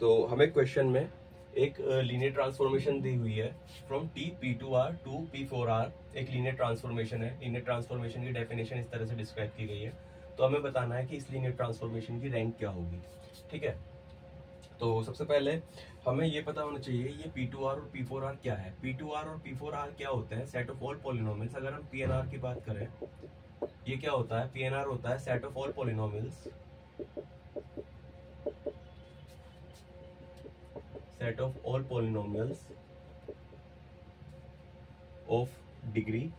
तो हमें क्वेश्चन में एक लीनियर ट्रांसफॉर्मेशन दी हुई है from T P2R to P4R। एक लीनियर ट्रांसफॉर्मेशन है। लीनियर ट्रांसफॉर्मेशन की डेफिनेशन इस तरह से डिस्क्राइब की गई है। तो हमें बताना है कि इस लीनियर ट्रांसफॉर्मेशन की रैंक क्या होगी। ठीक है, तो सबसे पहले हमें ये पता होना चाहिए ये P2R और P4R क्या है। P2R और P4R क्या होते हैं? Set of all polynomials. अगर हम PNR की बात करें, ये क्या होता है? PNR होता है set of all polynomials, set of all polynomials of degree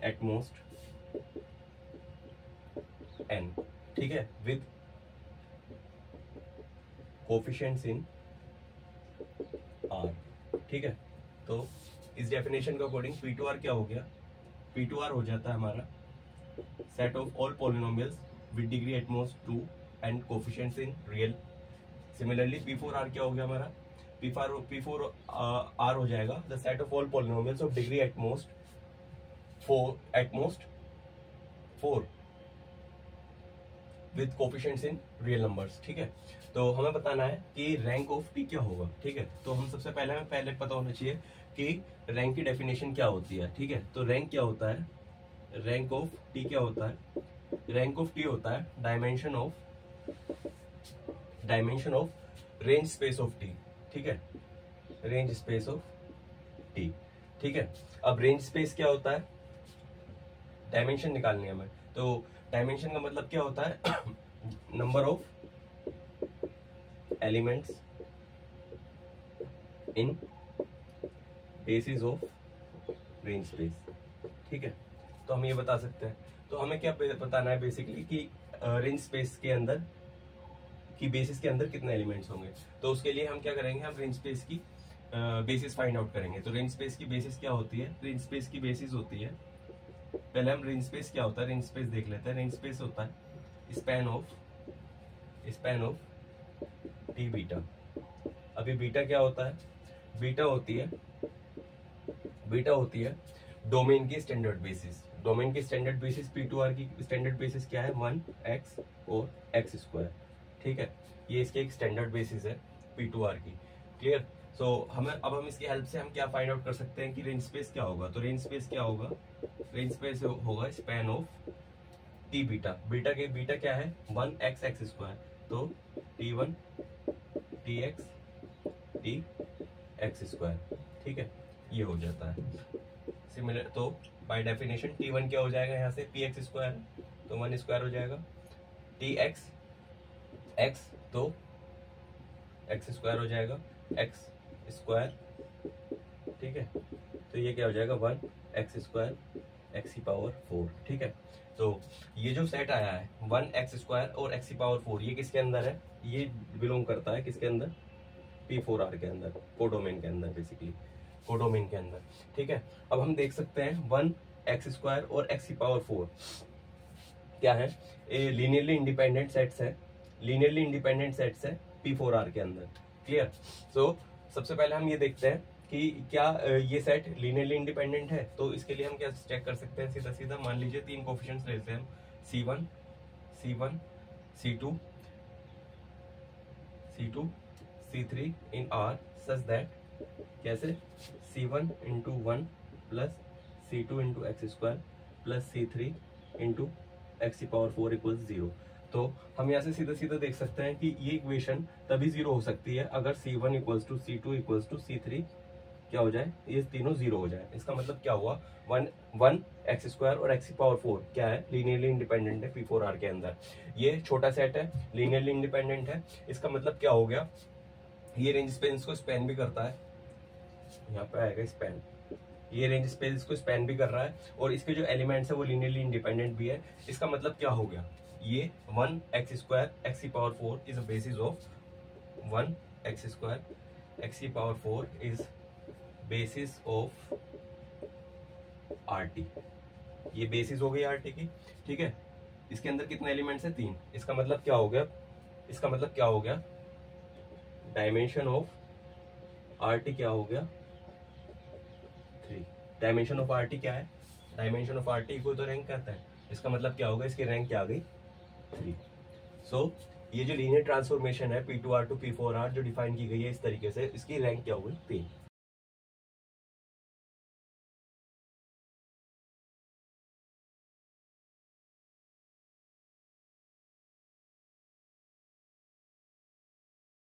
at most n, ठीक है, with coefficients in r। ठीक है, तो इस डेफिनेशन के अकॉर्डिंग P2R क्या हो गया? P2R हो जाता है हमारा set of all polynomials with degree at most 2 and coefficients in real. Similarly P4R क्या हो गया हमारा? P4R हो जाएगा the set of all polynomials of degree at most 4 with coefficients in real numbers. ठीक है, तो हमें बताना है कि रैंक ऑफ टी क्या होगा। ठीक है, तो हम सबसे पहले हमें पहले पता होना चाहिए कि रैंक की डेफिनेशन क्या होती है। ठीक है, तो रैंक क्या होता है? रैंक ऑफ टी क्या होता है? रैंक ऑफ टी होता है dimension of range space of T. ठीक है, रेंज स्पेस ऑफ टी। ठीक है, अब रेंज स्पेस क्या होता है? डायमेंशन निकालनी है हमें। तो डायमेंशन का मतलब क्या होता है? Number of elements in basis of range space. ठीक है, तो हम ये बता सकते हैं। तो हमें क्या बताना है बेसिकली कि रेंज स्पेस के अंदर की बेसिस के अंदर कितने एलिमेंट्स होंगे। तो उसके लिए हम क्या करेंगे? हम रेंज स्पेस की बेसिस फाइंड आउट करेंगे। तो रेंज स्पेस की बेसिस क्या होती है? रेंज स्पेस की बेसिस होती है, पहले हम रेंज स्पेस क्या होता है रेंज स्पेस देख लेते हैं। रेंज स्पेस होता है स्पैन ऑफ टी बीटा। अभी बीटा क्या होता है? बीटा होती है डोमेन की स्टैंडर्ड बेसिस। डोमेन की स्टैंडर्ड बेसिस P2R की स्टैंडर्ड बेसिस क्या है? 1x और x स्क्वायर। ठीक है, ये इसकी एक स्टैंडर्ड बेसिस है P2R की। क्लियर? सो हम इसकी हेल्प से हम क्या फाइंड आउट कर सकते हैं कि रेंज स्पेस क्या होगा। तो रेंज स्पेस क्या होगा? रेंज स्पेस होगा span of T beta. Beta क्या है? 1x x square. तो T1 Tx Tx स्क्वायर। ठीक है, ये हो जाता है सिमिलर। तो बाय डेफिनेशन T1 क्या हो जाएगा? यहाँ से Px स्क्वायर, तो 1 स्क्वायर हो जाएगा। Tx x, तो x स्क्वायर हो जाएगा x स्क्वायर। ठीक है, तो ये क्या हो जाएगा? 1x स्क्वायर x की पावर 4। ठीक है, तो ये जो सेट आया है 1x स्क्वायर और x की पावर 4, ये किसके अंदर है? ये बिलोंग करता है किसके अंदर? P4R के अंदर, कोडोमेन के अंदर, बेसिकली कोडोमेन के अंदर। ठीक है, अब हम देख सकते हैं 1x स्क्वायर और x की पावर 4 क्या है? ये लीनियरली इंडिपेंडेंट सेट्स है, P4R के अंदर। क्लियर? सो सबसे पहले हम ये देखते हैं कि क्या ये सेट लीनियरली इंडिपेंडेंट है। तो इसके लिए हम क्या चेक कर सकते हैं? सीधा मान लीजिए 3 कोफिशिएंट्स लेते हैं हम, C1 C2 C3 in R such that, कैसे? C1 into 1 plus C2 into x square plus C3 into x की पावर 4 इक्वल्स 0। तो हम यहाँ से सीधा देख सकते हैं कि ये इक्वेशन तभी 0 हो सकती है अगर C1 equals to C2 equals to C3 क्या हो जाए? ये तीनों 0 हो जाए। इसका मतलब क्या हुआ? 1 एक्स स्क्वायर और एक्स की पावर 4 क्या है? लीनियरली इंडिपेंडेंट है P4R के अंदर। ये छोटा सेट है, लीनियरली इंडिपेंडेंट है। इसका मतलब क्या हो गया? ये रेंज स्पेस को स्पैन भी करता है, यहाँ पे आएगा स्पैन। ये रेंज स्पेस को स्पैन भी कर रहा है और इसके जो एलिमेंट्स है वो लीनियरली इंडिपेंडेंट भी है। इसका मतलब क्या हो गया? ये 1x स्क्वायर एक्स की power 4 is a basis of 1x square x की power 4 is basis of RT। ये बेसिस हो गई RT की। ठीक है, इसके अंदर कितने एलिमेंट्स है? 3। इसका मतलब क्या हो गया? डायमेंशन ऑफ RT क्या हो गया? 3। डायमेंशन ऑफ RT क्या है? डायमेंशन ऑफ RT को तो रैंक कहता है। इसका मतलब क्या होगा? इसकी रैंक क्या आ गई? 3। सो ये जो लीनियर ट्रांसफॉर्मेशन है P2R to P4R जो डिफाइन की गई है इस तरीके से, इसकी रैंक क्या होगी 3।